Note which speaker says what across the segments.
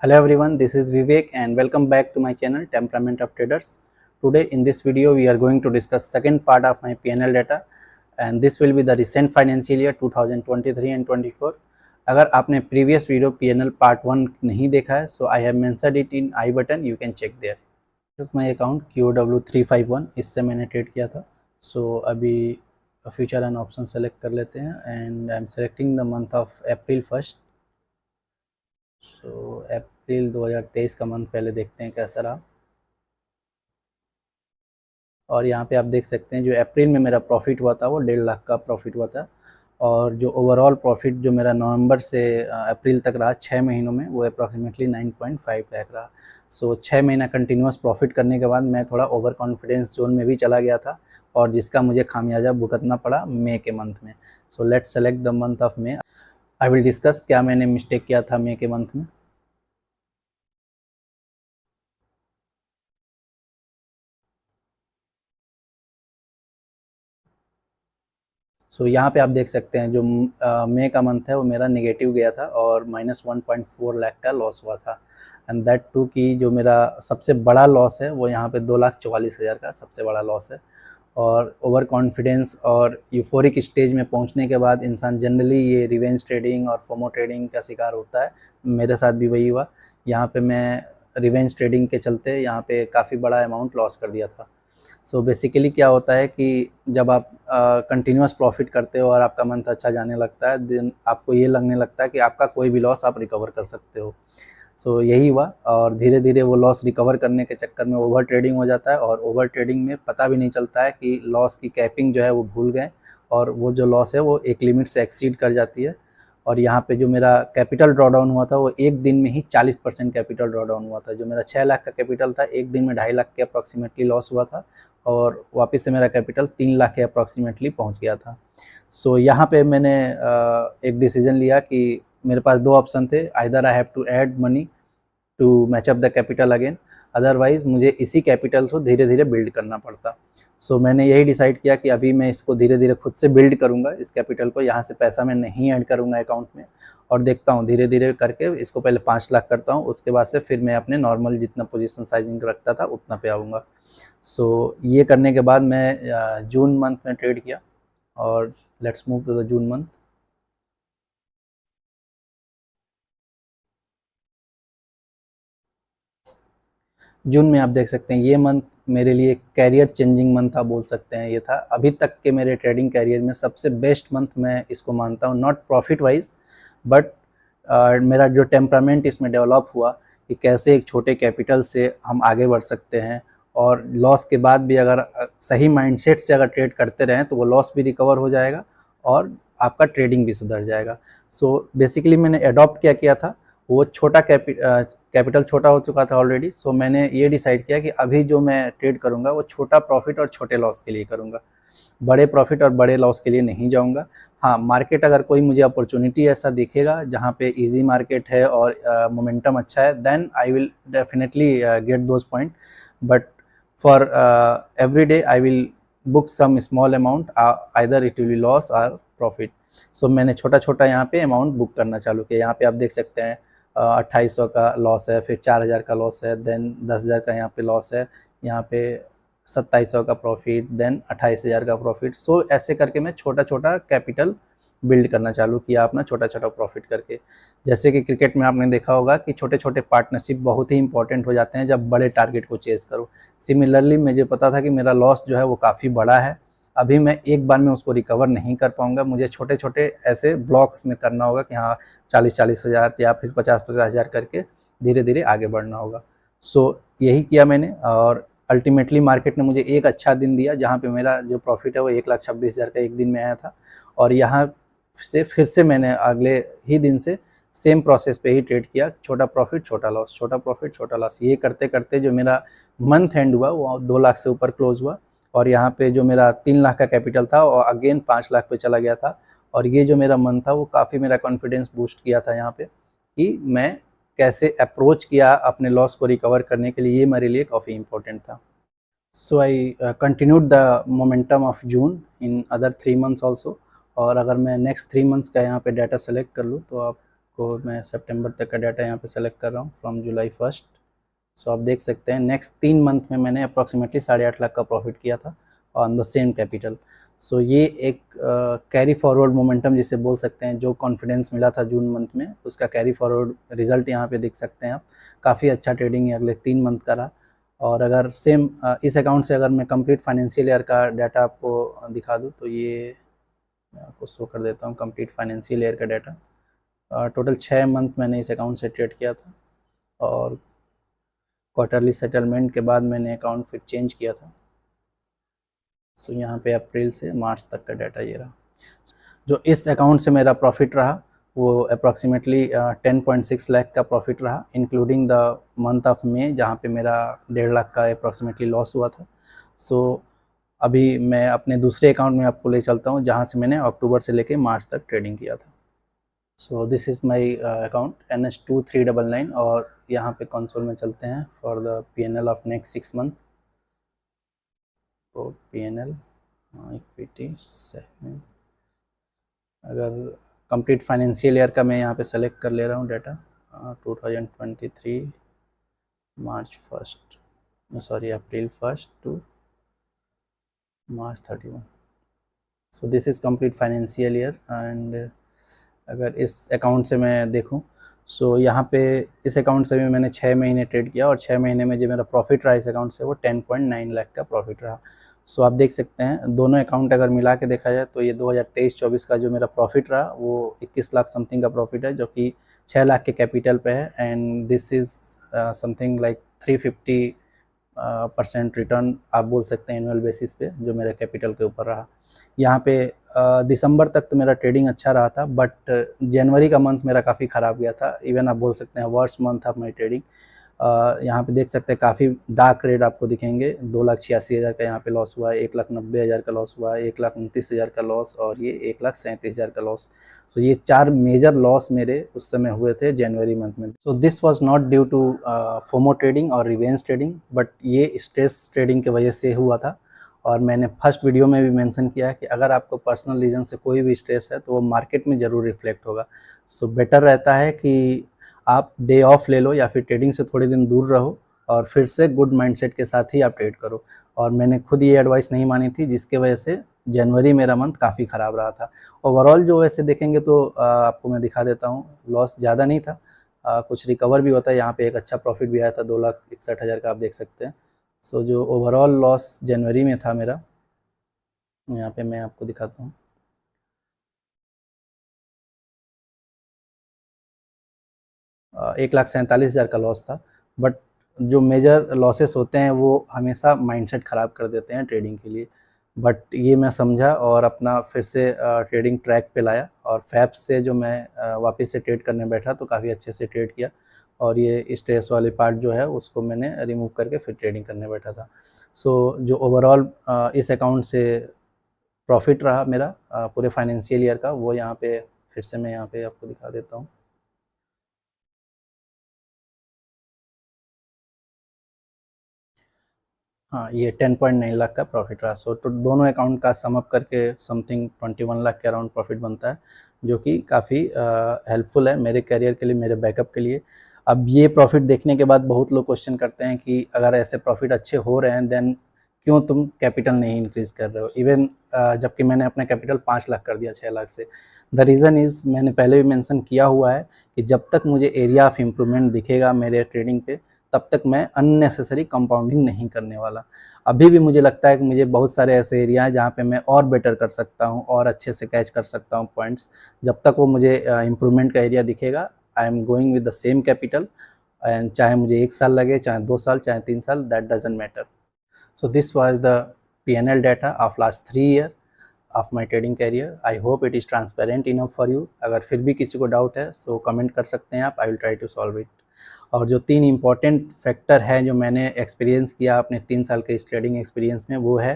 Speaker 1: Hello everyone, this is Vivek and welcome back to my channel Temperament of Traders. Today in this video we are going to discuss second part of my PNL data and this will be the recent financial year 2023 and 24. अगर आपने previous video PNL part 1 नहीं देखा है so I have mentioned it in I button, you can check there. This is my account QW351, इससे मैंने trade किया था. So अभी फ्यूचर एंड ऑप्शन सेलेक्ट कर लेते हैं and I am selecting the month of April first. So April 2023 का month पहले देखते हैं कैसा रहा. और यहाँ पे आप देख सकते हैं जो अप्रैल में मेरा प्रॉफिट हुआ था वो 1.5 लाख का प्रॉफिट हुआ था. और जो ओवरऑल प्रॉफिट जो मेरा नवंबर से अप्रैल तक रहा 6 महीनों में वो अप्रॉक्सीमेटली 9.5 लाख रहा. सो 6 महीना कंटिन्यूस प्रॉफिट करने के बाद मैं थोड़ा ओवर कॉन्फिडेंस जोन में भी चला गया था और जिसका मुझे खामियाजा भुगतना पड़ा मई के मंथ में. So let's select the month of May. I will discuss क्या मैंने मिस्टेक किया था मई के मंथ में. सो यहाँ पे आप देख सकते हैं जो मई का मंथ है वो मेरा नेगेटिव गया था और -1.4 लाख का लॉस हुआ था. एंड दैट टू कि जो मेरा सबसे बड़ा लॉस है वो यहाँ पे 2,44,000 का सबसे बड़ा लॉस है. और ओवर कॉन्फिडेंस और यूफोरिक स्टेज में पहुँचने के बाद इंसान जनरली ये रिवेंज ट्रेडिंग और फोमो ट्रेडिंग का शिकार होता है. मेरे साथ भी वही हुआ. यहाँ पे मैं रिवेंज ट्रेडिंग के चलते यहाँ पे काफ़ी बड़ा अमाउंट लॉस कर दिया था. सो बेसिकली क्या होता है कि जब आप कंटिन्यूस प्रॉफिट करते हो और आपका मंथ अच्छा जाने लगता है देन आपको ये लगने लगता है कि आपका कोई भी लॉस आप रिकवर कर सकते हो. सो यही हुआ और धीरे धीरे वो लॉस रिकवर करने के चक्कर में ओवर ट्रेडिंग हो जाता है और ओवर ट्रेडिंग में पता भी नहीं चलता है कि लॉस की कैपिंग जो है वो भूल गए और वो जो लॉस है वो एक लिमिट से एक्सीड कर जाती है. और यहाँ पे जो मेरा कैपिटल ड्रॉ डाउन हुआ था वो एक दिन में ही 40% कैपिटल ड्रॉ डाउन हुआ था. जो मेरा 6 लाख का कैपिटल था एक दिन में 2.5 लाख के अप्रॉक्सीमेटली लॉस हुआ था और वापस से मेरा कैपिटल 3 लाख के अप्रॉक्सीमेटली पहुंच गया था. सो यहाँ पे मैंने एक डिसीजन लिया कि मेरे पास दो ऑप्शन थे. Either I have to add money to match up the capital again, otherwise मुझे इसी कैपिटल को धीरे धीरे बिल्ड करना पड़ता. सो मैंने यही डिसाइड किया कि अभी मैं इसको धीरे धीरे खुद से बिल्ड करूँगा इस कैपिटल को. यहाँ से पैसा मैं नहीं ऐड करूँगा अकाउंट में और देखता हूँ धीरे धीरे करके इसको पहले 5 लाख करता हूँ, उसके बाद से फिर मैं अपने नॉर्मल जितना पोजीशन साइजिंग रखता था उतना पे आऊँगा. सो ये करने के बाद मैं जून मंथ में ट्रेड किया और let's move to the June month. June में आप देख सकते हैं ये मंथ मेरे लिए कैरियर चेंजिंग मंथ आप बोल सकते हैं. ये था अभी तक के मेरे ट्रेडिंग कैरियर में सबसे बेस्ट मंथ मैं इसको मानता हूँ. नॉट प्रॉफिट वाइज बट मेरा जो टेम्परामेंट इसमें डेवलप हुआ कि कैसे एक छोटे कैपिटल से हम आगे बढ़ सकते हैं और लॉस के बाद भी अगर सही माइंडसेट से अगर ट्रेड करते रहें तो वो लॉस भी रिकवर हो जाएगा और आपका ट्रेडिंग भी सुधर जाएगा. सो बेसिकली मैंने अडॉप्ट क्या किया था वो छोटा कैपिटल छोटा हो चुका था ऑलरेडी. सो मैंने ये डिसाइड किया कि अभी जो मैं ट्रेड करूँगा वो छोटा प्रॉफिट और छोटे लॉस के लिए करूँगा, बड़े प्रॉफिट और बड़े लॉस के लिए नहीं जाऊँगा. हाँ, मार्केट अगर कोई मुझे अपॉर्चुनिटी ऐसा दिखेगा जहाँ पे इजी मार्केट है और मोमेंटम अच्छा है then I will definitely get those point. But for every day I will book some small amount, either it will be loss or profit. So मैंने छोटा छोटा यहाँ पे अमाउंट बुक करना चालू किया. यहाँ पे आप देख सकते हैं 2800 का लॉस है, फिर 4000 का लॉस है, देन 10,000 का यहाँ पे लॉस है, यहाँ पे 2700 का प्रॉफिट, देन 28,000 का प्रॉफिट. सो ऐसे करके मैं छोटा छोटा कैपिटल बिल्ड करना चालू किया अपना छोटा छोटा प्रॉफिट करके. जैसे कि क्रिकेट में आपने देखा होगा कि छोटे छोटे पार्टनरशिप बहुत ही इंपॉर्टेंट हो जाते हैं जब बड़े टारगेट को चेस करो. सिमिलरली मुझे पता था कि मेरा लॉस जो है वो काफ़ी बड़ा है, अभी मैं एक बार में उसको रिकवर नहीं कर पाऊँगा. मुझे छोटे छोटे ऐसे ब्लॉक्स में करना होगा कि हाँ 40-40 हज़ार या फिर 50-50 हज़ार करके धीरे धीरे आगे बढ़ना होगा. सो यही किया मैंने और अल्टीमेटली मार्केट ने मुझे एक अच्छा दिन दिया जहाँ पे मेरा जो प्रॉफिट है वो 1,26,000 का एक दिन में आया था. और यहाँ से फिर से मैंने अगले ही दिन से सेम प्रोसेस पे ही ट्रेड किया, छोटा प्रॉफिट छोटा लॉस, छोटा प्रॉफिट छोटा लॉस. ये करते करते जो मेरा मंथ एंड हुआ वो 2 लाख से ऊपर क्लोज हुआ और यहाँ पे जो मेरा 3 लाख का कैपिटल था और अगेन 5 लाख पे चला गया था. और ये जो मेरा मंथ था वो काफ़ी मेरा कॉन्फिडेंस बूस्ट किया था यहाँ पे कि मैं कैसे अप्रोच किया अपने लॉस को रिकवर करने के लिए, ये मेरे लिए काफ़ी इंपॉर्टेंट था. So I continued the momentum of June in other 3 months also. और अगर मैं नेक्स्ट 3 मंथ्स का यहाँ पे डाटा सेलेक्ट कर लूँ तो आप आपको मैं सितंबर तक का डाटा यहाँ पे सेलेक्ट कर रहा हूँ फ्रॉम जुलाई 1। सो आप देख सकते हैं नेक्स्ट 3 मंथ में मैंने अप्रॉक्सीमेटली 8.5 लाख का प्रॉफिट किया था ऑन द सेम कैपिटल। सो ये एक कैरी फॉरवर्ड मोमेंटम जिसे बोल सकते हैं, जो कॉन्फिडेंस मिला था जून मंथ में उसका कैरी फॉरवर्ड रिजल्ट यहाँ पे देख सकते हैं आप। काफ़ी अच्छा ट्रेडिंग है अगले 3 मंथ का रहा। और अगर सेम इस अकाउंट से अगर मैं कंप्लीट फाइनेंशियल ईयर का डाटा आपको दिखा दूँ तो ये मैं आपको शो कर देता हूँ कंप्लीट फाइनेंशियल ईयर का डाटा। टोटल 6 मंथ मैंने इस अकाउंट से ट्रेड किया था और क्वार्टरली सेटलमेंट के बाद मैंने अकाउंट फिर चेंज किया था। सो यहाँ पे अप्रैल से मार्च तक का डाटा ये रहा। जो इस अकाउंट से मेरा प्रॉफिट रहा वो अप्रॉक्सीमेटली 10.6 लाख का प्रॉफिट रहा, including the month of May जहाँ पे मेरा 1.5 लाख का अप्रॉक्सीमेटली लॉस हुआ था। सो अभी मैं अपने दूसरे अकाउंट में आपको ले चलता हूँ जहाँ से मैंने अक्टूबर से लेके मार्च तक ट्रेडिंग किया था। So this is my account NH2399 और यहाँ पे कंसोल में चलते हैं for the PNL of next 6 month. तो PNL इक्विटी सेगमेंट, अगर कंप्लीट फाइनेंशियल ईयर का मैं यहाँ पे सेलेक्ट कर ले रहा हूँ data 2023 March 1 sorry April 1 to March 31। So this is complete financial year. And अगर इस अकाउंट से मैं देखूं सो यहाँ पे इस अकाउंट से भी मैंने 6 महीने ट्रेड किया और 6 महीने में जो मेरा प्रॉफिट रहा इस अकाउंट से वो 10.9 लाख का प्रॉफिट रहा। सो आप देख सकते हैं दोनों अकाउंट अगर मिला के देखा जाए तो ये 2023-24 का जो मेरा प्रॉफिट रहा वो 21 लाख समथिंग का प्रॉफिट है, जो कि 6 लाख के कैपिटल पे है। And this is something like 350% return आप बोल सकते हैं एनुअल बेसिस पे जो मेरे कैपिटल के ऊपर रहा। यहाँ पे दिसंबर तक तो मेरा ट्रेडिंग अच्छा रहा था, बट जनवरी का मंथ मेरा काफ़ी ख़राब गया था। इवन आप बोल सकते हैं worst month of my trading. यहाँ पे देख सकते हैं काफ़ी डार्क रेड आपको दिखेंगे। 2,86,000 का यहाँ पे लॉस हुआ है, 1,90,000 का लॉस हुआ है, 1,29,000 का लॉस और ये 1,37,000 का लॉस। तो ये 4 मेजर लॉस मेरे उस समय हुए थे जनवरी मंथ में। So this was not due to FOMO trading और रिवेंज ट्रेडिंग, बट ये स्ट्रेस ट्रेडिंग की वजह से हुआ था। और मैंने फर्स्ट वीडियो में भी मेंशन किया है कि अगर आपको पर्सनल रीज़न से कोई भी स्ट्रेस है तो वो मार्केट में ज़रूर रिफ्लेक्ट होगा। सो बेटर रहता है कि आप डे ऑफ ले लो या फिर ट्रेडिंग से थोड़े दिन दूर रहो और फिर से गुड माइंडसेट के साथ ही आप ट्रेड करो। और मैंने खुद ये एडवाइस नहीं मानी थी, जिसके वजह से जनवरी मेरा मंथ काफ़ी ख़राब रहा था। ओवरऑल जो वैसे देखेंगे तो आपको मैं दिखा देता हूँ, लॉस ज़्यादा नहीं था, कुछ रिकवर भी होता है। यहाँ पे एक अच्छा प्रॉफिट भी आया था 2,61,000 का, आप देख सकते हैं। सो जो ओवरऑल लॉस जनवरी में था मेरा, यहाँ पे मैं आपको दिखाता हूँ। 1,47,000 का लॉस था। बट जो मेजर लॉसेस होते हैं वो हमेशा माइंडसेट ख़राब कर देते हैं ट्रेडिंग के लिए। बट ये मैं समझा और अपना फिर से ट्रेडिंग ट्रैक पे लाया और फैब्स से जो मैं वापस से ट्रेड करने बैठा तो काफ़ी अच्छे से ट्रेड किया और ये स्ट्रेस वाले पार्ट जो है उसको मैंने रिमूव करके फिर ट्रेडिंग करने बैठा था। सो जो ओवरऑल इस अकाउंट से प्रॉफिट रहा मेरा पूरे फाइनेंशियल ईयर का, वो यहाँ पे फिर से मैं यहाँ पे आपको दिखा देता हूँ। हाँ, ये 10.9 लाख का प्रॉफिट रहा। सो तो दोनों अकाउंट का सम अप करके समथिंग 21 लाख के अराउंड प्रॉफिट बनता है, जो कि काफ़ी हेल्पफुल है मेरे करियर के लिए, मेरे बैकअप के लिए। अब ये प्रॉफिट देखने के बाद बहुत लोग क्वेश्चन करते हैं कि अगर ऐसे प्रॉफिट अच्छे हो रहे हैं देन क्यों तुम कैपिटल नहीं इंक्रीज़ कर रहे हो, इवन जबकि मैंने अपना कैपिटल 5 लाख कर दिया 6 लाख से। द रीज़न इज़, मैंने पहले भी मेंशन किया हुआ है कि जब तक मुझे एरिया ऑफ इम्प्रूवमेंट दिखेगा मेरे ट्रेडिंग पे तब तक मैं अननेसेसरी कंपाउंडिंग नहीं करने वाला। अभी भी मुझे लगता है कि मुझे बहुत सारे ऐसे एरिया हैं जहाँ पे मैं और बेटर कर सकता हूँ और अच्छे से कैच कर सकता हूँ पॉइंट्स। जब तक वो मुझे इम्प्रूवमेंट का एरिया दिखेगा, I am going with the same capital. And चाहे मुझे 1 साल लगे, चाहे 2 साल, चाहे 3 साल, that doesn't matter. So this was the PNL data of last 3 year of my trading career. I hope it is transparent enough for you. अगर फिर भी किसी को डाउट है सो कमेंट कर सकते हैं आप, I will try to solve it. और जो 3 इम्पॉर्टेंट फैक्टर हैं जो मैंने एक्सपीरियंस किया अपने 3 साल के इस ट्रेडिंग एक्सपीरियंस में, वो है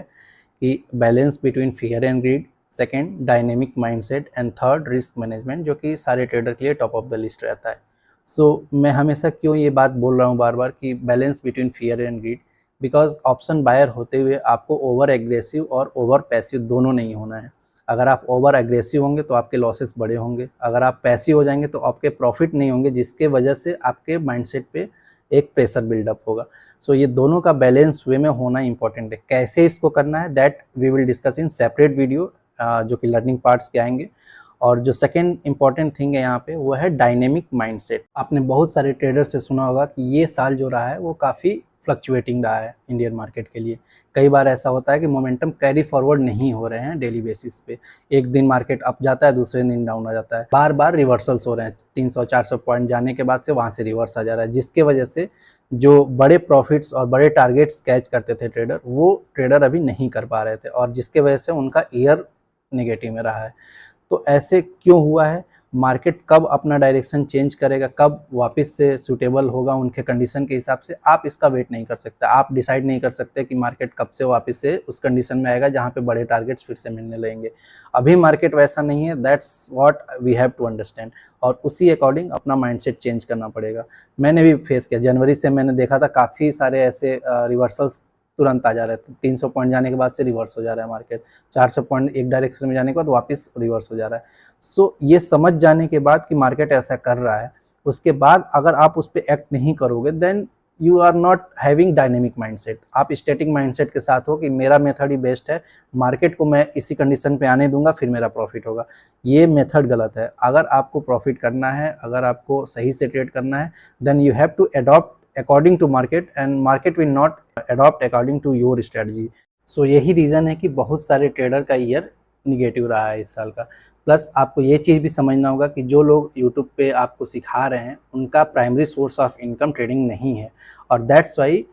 Speaker 1: कि balance between fear and grid, second dynamic mindset and third risk management, जो कि सारे ट्रेडर के लिए टॉप ऑफ द लिस्ट रहता है। सो मैं हमेशा क्यों ये बात बोल रहा हूँ बार बार कि balance between fear and greed, because option buyer होते हुए आपको ओवर एग्रेसिव और ओवर पैसिव दोनों नहीं होना है। अगर आप ओवर एग्रेसिव होंगे तो आपके लॉसेस बड़े होंगे, अगर आप पैसिव हो जाएंगे तो आपके प्रॉफिट नहीं होंगे, जिसके वजह से आपके माइंडसेट पे एक प्रेशर बिल्डअप होगा। सो ये दोनों का बैलेंस वे में होना इंपॉर्टेंट है। कैसे इसको करना है that we will discuss in separate video, जो कि लर्निंग पार्ट्स के आएंगे। और जो सेकेंड इंपॉर्टेंट थिंग है यहाँ पे वो है डायनेमिक माइंडसेट। आपने बहुत सारे ट्रेडर से सुना होगा कि ये साल जो रहा है वो काफ़ी फ्लक्चुएटिंग रहा है इंडियन मार्केट के लिए। कई बार ऐसा होता है कि मोमेंटम कैरी फॉरवर्ड नहीं हो रहे हैं डेली बेसिस पे। एक दिन मार्केट अप जाता है, दूसरे दिन डाउन आ जाता है, बार बार रिवर्सल्स हो रहे हैं। 300-400 पॉइंट जाने के बाद से वहाँ से रिवर्स आ जा रहा है, जिसके वजह से जो बड़े प्रॉफिट्स और बड़े टारगेट्स कैच करते थे ट्रेडर, वो ट्रेडर अभी नहीं कर पा रहे थे, और जिसके वजह से उनका ईयर नेगेटिव में रहा है। तो ऐसे क्यों हुआ है? मार्केट कब अपना डायरेक्शन चेंज करेगा, कब वापस से सूटेबल होगा उनके कंडीशन के हिसाब से, आप इसका वेट नहीं कर सकते। आप डिसाइड नहीं कर सकते कि मार्केट कब से वापस से उस कंडीशन में आएगा जहाँ पे बड़े टारगेट्स फिर से मिलने लगेंगे। अभी मार्केट वैसा नहीं है, that's what we have to understand, और उसी अकॉर्डिंग अपना माइंडसेट चेंज करना पड़ेगा। मैंने भी फेस किया, जनवरी से मैंने देखा था काफ़ी सारे ऐसे रिवर्सल्स तुरंत आ जा रहे थे। 300 पॉइंट जाने के बाद से रिवर्स हो जा रहा है मार्केट, 400 पॉइंट एक डायरेक्शन में जाने के बाद वापस रिवर्स हो जा रहा है। सो ये समझ जाने के बाद कि मार्केट ऐसा कर रहा है, उसके बाद अगर आप उस पर एक्ट नहीं करोगे then you are not having dynamic mindset. आप स्टैटिक माइंडसेट के साथ हो कि मेरा मेथड ही बेस्ट है, मार्केट को मैं इसी कंडीशन पे आने दूंगा फिर मेरा प्रॉफिट होगा। ये मेथड गलत है। अगर आपको प्रॉफिट करना है, अगर आपको सही से ट्रेड करना है, then you have to adopt according to market, and market will not adopt according to your strategy. So यही रीज़न है कि बहुत सारे ट्रेडर का ईयर निगेटिव रहा है इस साल का। प्लस आपको ये चीज़ भी समझना होगा कि जो लोग यूट्यूब पे आपको सिखा रहे हैं उनका primary source of income trading नहीं है, और दैट्स वाई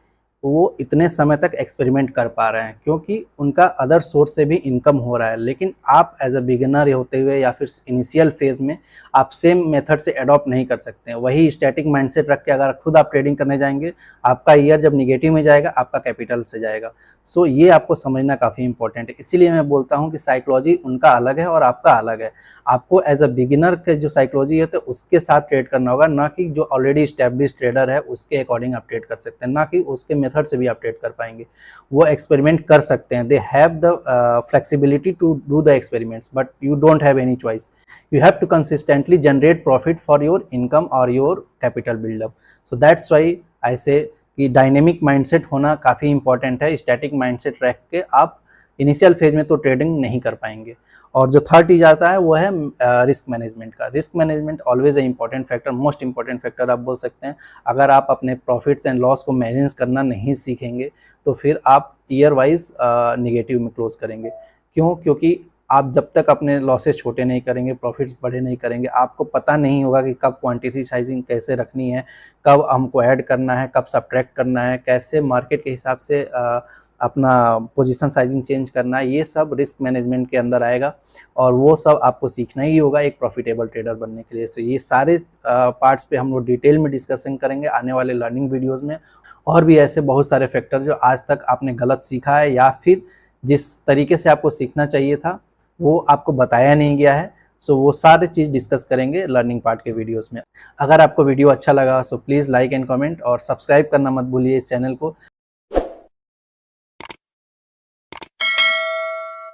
Speaker 1: वो इतने समय तक एक्सपेरिमेंट कर पा रहे हैं, क्योंकि उनका अदर सोर्स से भी इनकम हो रहा है। लेकिन आप एज अ बिगिनर होते हुए या फिर इनिशियल फेज में आप सेम मेथड से अडॉप्ट नहीं कर सकते हैं। वही स्टैटिक माइंडसेट रख के अगर खुद आप ट्रेडिंग करने जाएंगे, आपका ईयर जब निगेटिव में जाएगा आपका कैपिटल से जाएगा। सो ये आपको समझना काफ़ी इंपॉर्टेंट है। इसीलिए मैं बोलता हूँ कि साइकोलॉजी उनका अलग है और आपका अलग है। आपको एज अ बिगिनर के जो साइकोलॉजी है तो उसके साथ ट्रेड करना होगा, ना कि जो ऑलरेडी स्टैब्लिश ट्रेडर है उसके अकॉर्डिंग आप ट्रेड कर सकते हैं, ना कि उसके मेथड से भी आप ट्रेड कर पाएंगे। वो एक्सपेरिमेंट कर सकते हैं, they have the flexibility to do the experiments, but you don't have any choice. You have to consistently generate profit for your income और your capital buildup. So that's why I say कि dynamic mindset होना काफ़ी important है। Static mindset रख के आप initial phase में तो ट्रेडिंग नहीं कर पाएंगे। और जो थर्ड चीज आता है वो है रिस्क मैनेजमेंट का। Risk management always a important factor, most important factor आप बोल सकते हैं। अगर आप अपने प्रॉफिट्स एंड लॉस को मैनेज करना नहीं सीखेंगे तो फिर आप ईयर वाइज निगेटिव में क्लोज करेंगे। क्यों? क्योंकि आप जब तक अपने लॉसेस छोटे नहीं करेंगे, प्रॉफिट्स बड़े नहीं करेंगे, आपको पता नहीं होगा कि कब क्वांटिटी साइजिंग कैसे रखनी है, कब हमको ऐड करना है, कब सब्ट्रैक्ट करना है, कैसे मार्केट के हिसाब से अपना पोजीशन साइजिंग चेंज करना है। ये सब रिस्क मैनेजमेंट के अंदर आएगा और वो सब आपको सीखना ही होगा एक प्रॉफिटेबल ट्रेडर बनने के लिए। तो ये सारे पार्ट्स पे हम लोग डिटेल में डिस्कशन करेंगे आने वाले लर्निंग वीडियोज़ में। और भी ऐसे बहुत सारे फैक्टर जो आज तक आपने गलत सीखा है या फिर जिस तरीके से आपको सीखना चाहिए था वो आपको बताया नहीं गया है। सो वो सारे चीज़ डिस्कस करेंगे लर्निंग पार्ट के वीडियोस में। अगर आपको वीडियो अच्छा लगा so please like and comment और सब्सक्राइब करना मत भूलिए इस चैनल को।